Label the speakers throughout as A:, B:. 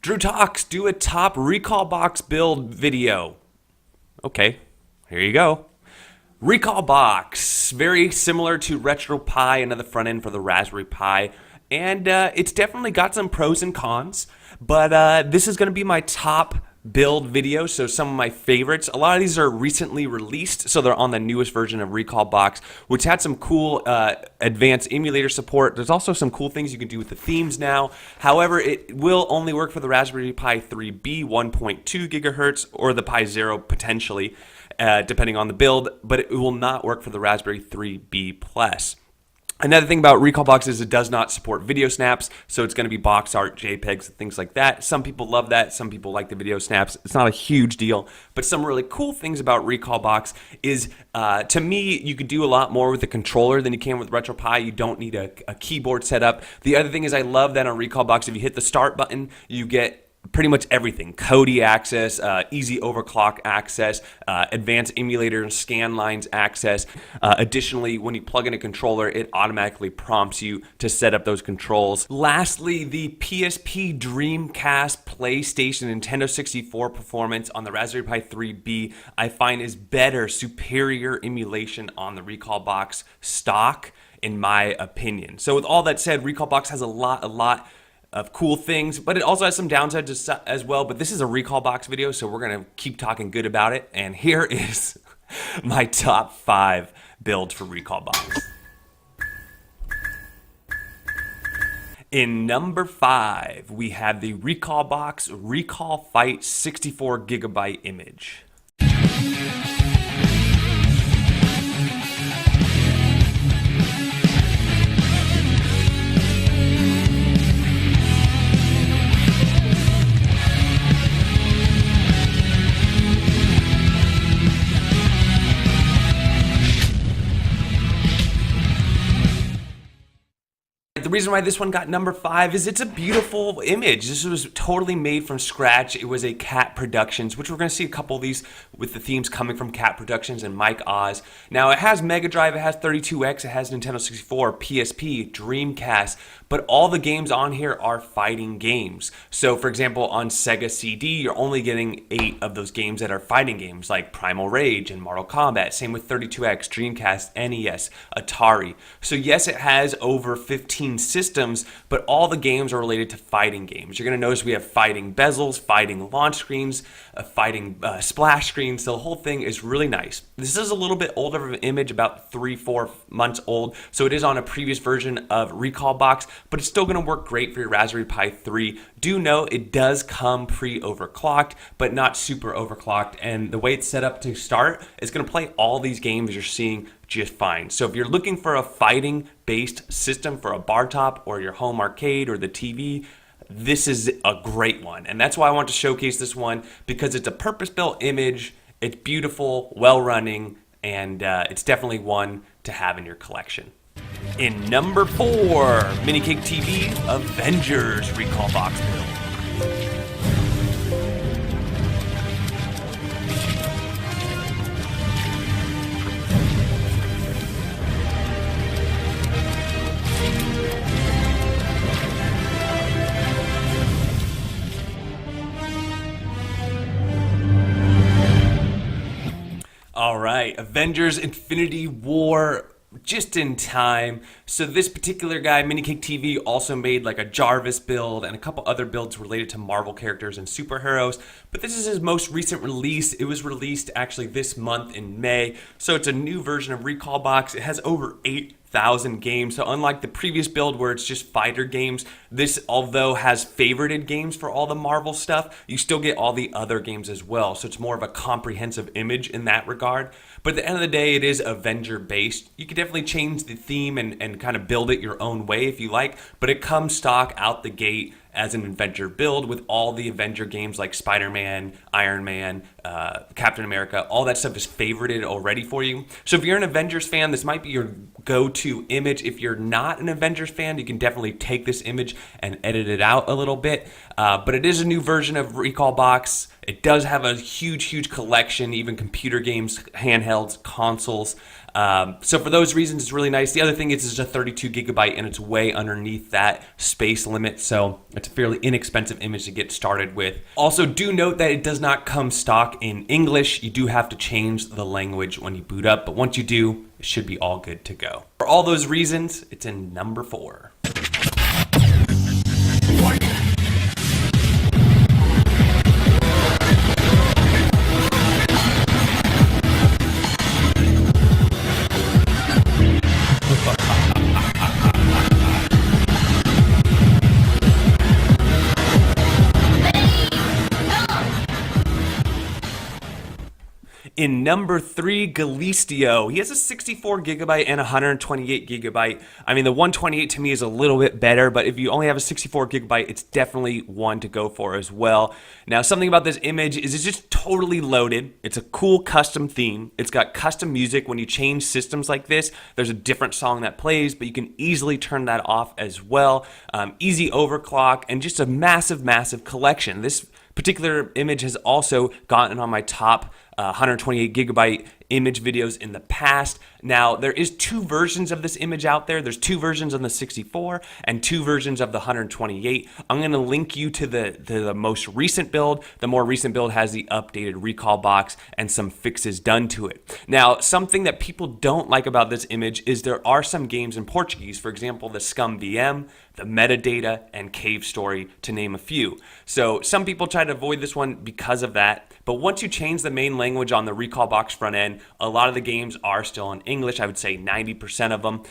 A: Drew Talks, do a top recall box build video. Okay, here you go. Recall box, very similar to RetroPie, another front end for the Raspberry Pi. And it's definitely got some pros and cons, but this is going to be my top build video, so some of my favorites. A lot of these are recently released, so they're on the newest version of Recall Box, which had some cool advanced emulator support. There's also some cool things you can do with the themes now. However, it will only work for the Raspberry Pi 3B 1.2 gigahertz or the Pi Zero potentially, depending on the build, but it will not work for the Raspberry 3B Plus. Another thing about Recall Box is it does not support video snaps, so it's going to be box art, JPEGs, and things like that. Some people love that. Some people like the video snaps. It's not a huge deal, but some really cool things about Recall Box is, to me, you could do a lot more with the controller than you can with RetroPie. You don't need a keyboard setup. The other thing is I love that on Recall Box, if you hit the start button, you get pretty much everything. Kodi access, easy overclock access, advanced emulator and scan lines access. Additionally, when you plug in a controller, it automatically prompts you to set up those controls. Lastly, the PSP, Dreamcast, PlayStation, Nintendo 64 performance on the Raspberry Pi 3B I find is better, superior emulation on the Recall Box stock, in my opinion. So with all that said, Recall Box has a lot of cool things, but it also has some downsides as well. But this is a Recall Box video, so we're gonna keep talking good about it. And here is my top 5 builds for Recall Box. In number 5, we have the Recall Box Recall Fight 64 gigabyte image. The reason why this one got number 5 is it's a beautiful image. This was totally made from scratch. It was a Cat Productions, which we're going to see a couple of these with the themes coming from Cat Productions and Mike Oz. Now, it has Mega Drive, it has 32X, it has Nintendo 64, PSP, Dreamcast, but all the games on here are fighting games. So, for example, on Sega CD, you're only getting 8 of those games that are fighting games, like Primal Rage and Mortal Kombat. Same with 32X, Dreamcast, NES, Atari. So, yes, it has over 15 systems, but all the games are related to fighting games. You're going to notice we have fighting bezels, fighting launch screens, fighting splash screens. The whole thing is really nice. This is a little bit older of an image, about 3-4 months old, so it is on a previous version of Recall Box, but it's still going to work great for your Raspberry Pi 3. Do know it does come pre-overclocked, but not super overclocked, and the way it's set up to start is going to play all these games you're seeing just fine. So if you're looking for a fighting-based system for a bar top or your home arcade or the TV, this is a great one. And that's why I want to showcase this one, because it's a purpose-built image, it's beautiful, well-running, and it's definitely one to have in your collection. In number 4, Minicake TV Avengers Recall Box build. All right, Avengers Infinity War, just in time. So this particular guy, Minicake TV, also made like a Jarvis build and a couple other builds related to Marvel characters and superheroes. But this is his most recent release. It was released actually this month in May. So it's a new version of Recall Box. It has over 8,000 games. So unlike the previous build where it's just fighter games, this, although has favorited games for all the Marvel stuff, you still get all the other games as well. So it's more of a comprehensive image in that regard. But at the end of the day, it is Avenger based. You can definitely change the theme and kind of build it your own way if you like, but it comes stock out the gate as an Avenger build with all the Avenger games like Spider-Man, Iron Man, Captain America. All that stuff is favorited already for you. So if you're an Avengers fan, this might be your go-to image. If you're not an Avengers fan, you can definitely take this image and edit it out a little bit. But it is a new version of Recall Box. It does have a huge collection, even computer games, handhelds, consoles. So for those reasons, it's really nice. The other thing is it's a 32 gigabyte and it's way underneath that space limit. So it's a fairly inexpensive image to get started with. Also, do note that it does not come stock in English. You do have to change the language when you boot up, but once you do, it should be all good to go. For all those reasons, it's in number 4. In number 3, Galisteo. He has a 64 gigabyte and 128 gigabyte. I mean, the 128 to me is a little bit better, but if you only have a 64 gigabyte, it's definitely one to go for as well. Now, something about this image is it's just totally loaded. It's a cool custom theme. It's got custom music. When you change systems like this, there's a different song that plays, but you can easily turn that off as well. Easy overclock, and just a massive, massive collection. This particular image has also gotten on my top 128 gigabyte image videos in the past. Now, there is 2 versions of this image out there. There's 2 versions on the 64 and 2 versions of the 128. I'm going to link you to the most recent build. The more recent build has the updated recall box and some fixes done to it. Now, something that people don't like about this image is there are some games in Portuguese. For example, the Scum VM, the Metadata, and Cave Story, to name a few. So some people try to avoid this one because of that. But once you change the main language on the recall box front end, a lot of the games are still in English. I would say 90% of them.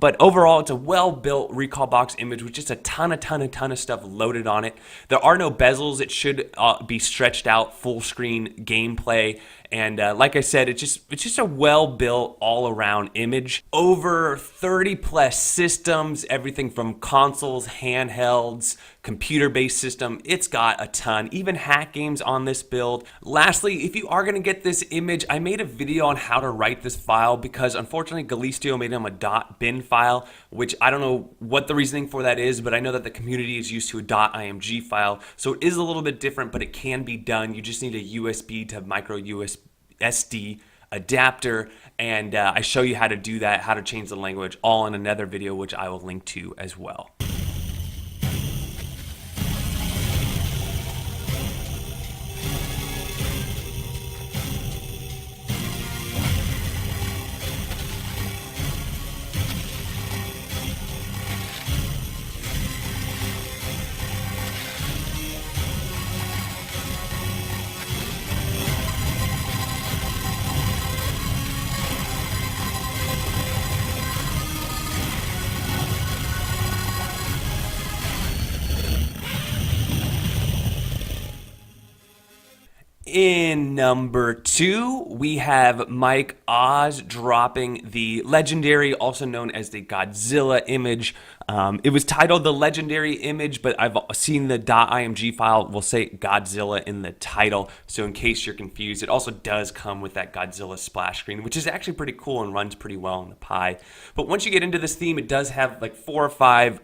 A: But overall, it's a well-built recall box image with just a ton of stuff loaded on it. There are no bezels. It should be stretched out, full screen gameplay. And like I said, it's just a well-built all-around image. Over 30 plus systems, everything from consoles, handhelds, computer-based system. It's got a ton, even hack games on this build. Lastly, if you are gonna get this image, I made a video on how to write this file because unfortunately Galisteo made him a .bin file, which I don't know what the reasoning for that is, but I know that the community is used to a .img file. So it is a little bit different, but it can be done. You just need a USB to micro SD adapter, and I show you how to do that, how to change the language, all in another video, which I will link to as well. In number 2, we have Mike Oz dropping the legendary, also known as the Godzilla image. It was titled the legendary image, but I've seen the .img file will say Godzilla in the title. So in case you're confused, it also does come with that Godzilla splash screen, which is actually pretty cool and runs pretty well on the Pi. But once you get into this theme, it does have like 4 or 5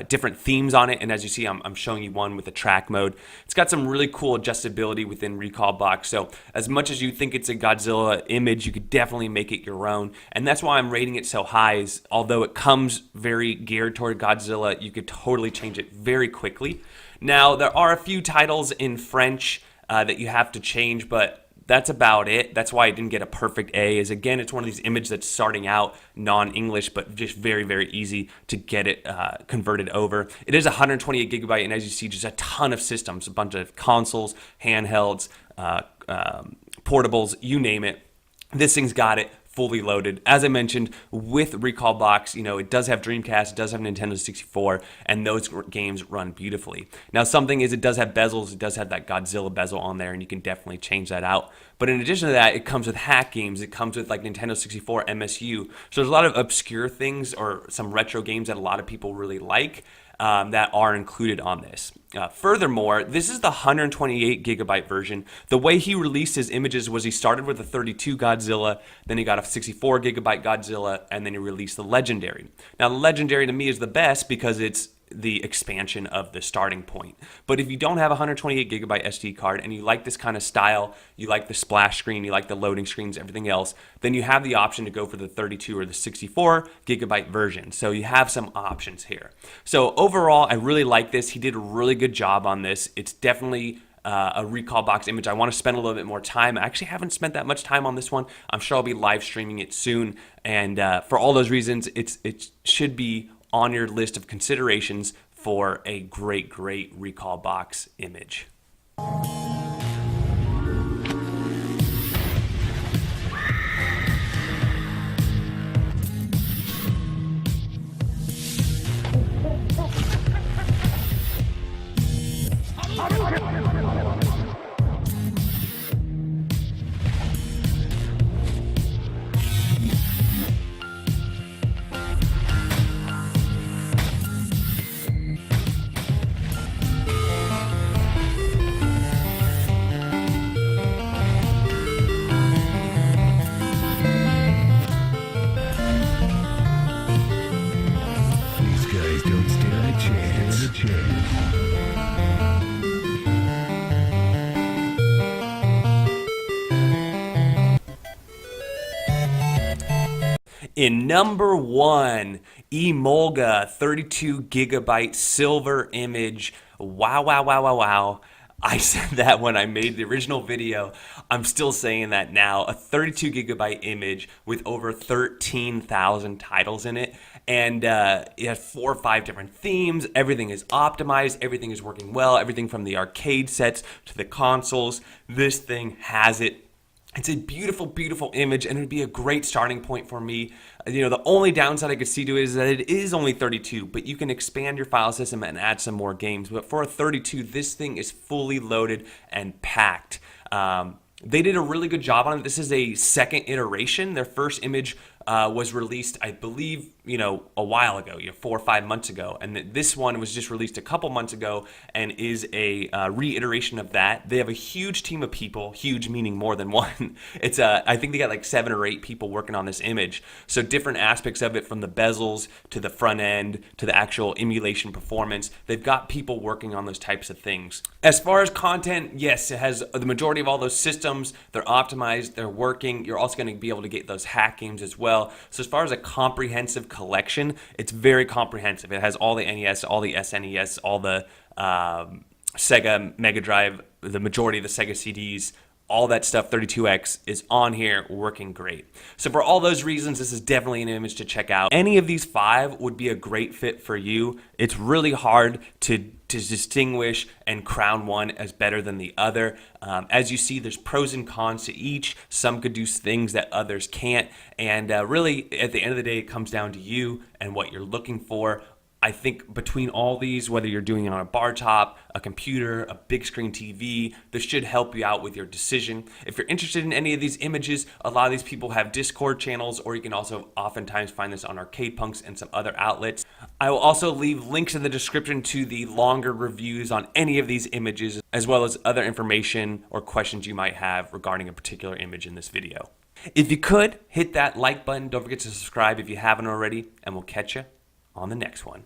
A: different themes on it, and as you see, I'm showing you one with the track mode. It's got some really cool adjustability within recall box, so as much as you think it's a Godzilla image, you could definitely make it your own, and that's why I'm rating it so high. Is although it comes very geared toward Godzilla, you could totally change it very quickly. Now, there are a few titles in French that you have to change, but that's about it. That's why I didn't get a perfect A, is again, it's one of these images that's starting out non-English, but just very easy to get it converted over. It is 128 gigabyte, and as you see, just a ton of systems, a bunch of consoles, handhelds, portables, you name it. This thing's got it fully loaded. As I mentioned, with recall box, it does have Dreamcast, it does have Nintendo 64, and those games run beautifully. Now, something is it does have bezels, it does have that Godzilla bezel on there, and you can definitely change that out. But in addition to that, it comes with hack games, it comes with like Nintendo 64, MSU. So there's a lot of obscure things or some retro games that a lot of people really like that are included on this. Furthermore, this is the 128 gigabyte version. The way he released his images was he started with a 32 Godzilla, then he got a 64 gigabyte Godzilla, and then he released the Legendary. Now, the Legendary to me is the best because it's the expansion of the starting point. But if you don't have a 128 gigabyte SD card and you like this kind of style, you like the splash screen, you like the loading screens, everything else, then you have the option to go for the 32 or the 64 gigabyte version. So you have some options here. So overall, I really like this. He did a really good job on this. It's definitely a recall box image. I want to spend a little bit more time. I actually haven't spent that much time on this one. I'm sure I'll be live streaming it soon. And for all those reasons, it should be on your list of considerations for a great recall box image. In number 1, Emolga 32 gigabyte silver image. Wow. I said that when I made the original video. I'm still saying that now. A 32 gigabyte image with over 13,000 titles in it. And it has 4 or 5 different themes. Everything is optimized. Everything is working well. Everything from the arcade sets to the consoles. This thing has it. It's a beautiful image, and it would be a great starting point for me. The only downside I could see to it is that it is only 32, but you can expand your file system and add some more games. But for a 32, this thing is fully loaded and packed. They did a really good job on it. This is a second iteration. Their first image was released, I believe, a while ago, 4 or 5 months ago. And this one was just released a couple months ago and is a reiteration of that. They have a huge team of people, huge meaning more than one. It's I think they got like 7 or 8 people working on this image. So different aspects of it, from the bezels to the front end to the actual emulation performance. They've got people working on those types of things. As far as content, yes, it has the majority of all those systems. They're optimized, they're working. You're also going to be able to get those hack games as well. So as far as a comprehensive collection, it's very comprehensive. It has all the NES, all the SNES, all the Sega Mega Drive, the majority of the Sega CDs, all that stuff. 32X is on here, working great. So for all those reasons, this is definitely an image to check out. Any of these 5 would be a great fit for you. It's really hard to distinguish and crown one as better than the other. As you see, there's pros and cons to each. Some could do things that others can't. And really, at the end of the day, it comes down to you and what you're looking for. I think between all these, whether you're doing it on a bar top, a computer, a big screen TV, this should help you out with your decision. If you're interested in any of these images, a lot of these people have Discord channels, or you can also oftentimes find this on Arcade Punks and some other outlets. I will also leave links in the description to the longer reviews on any of these images, as well as other information or questions you might have regarding a particular image in this video. If you could, hit that like button. Don't forget to subscribe if you haven't already, and we'll catch you on the next one.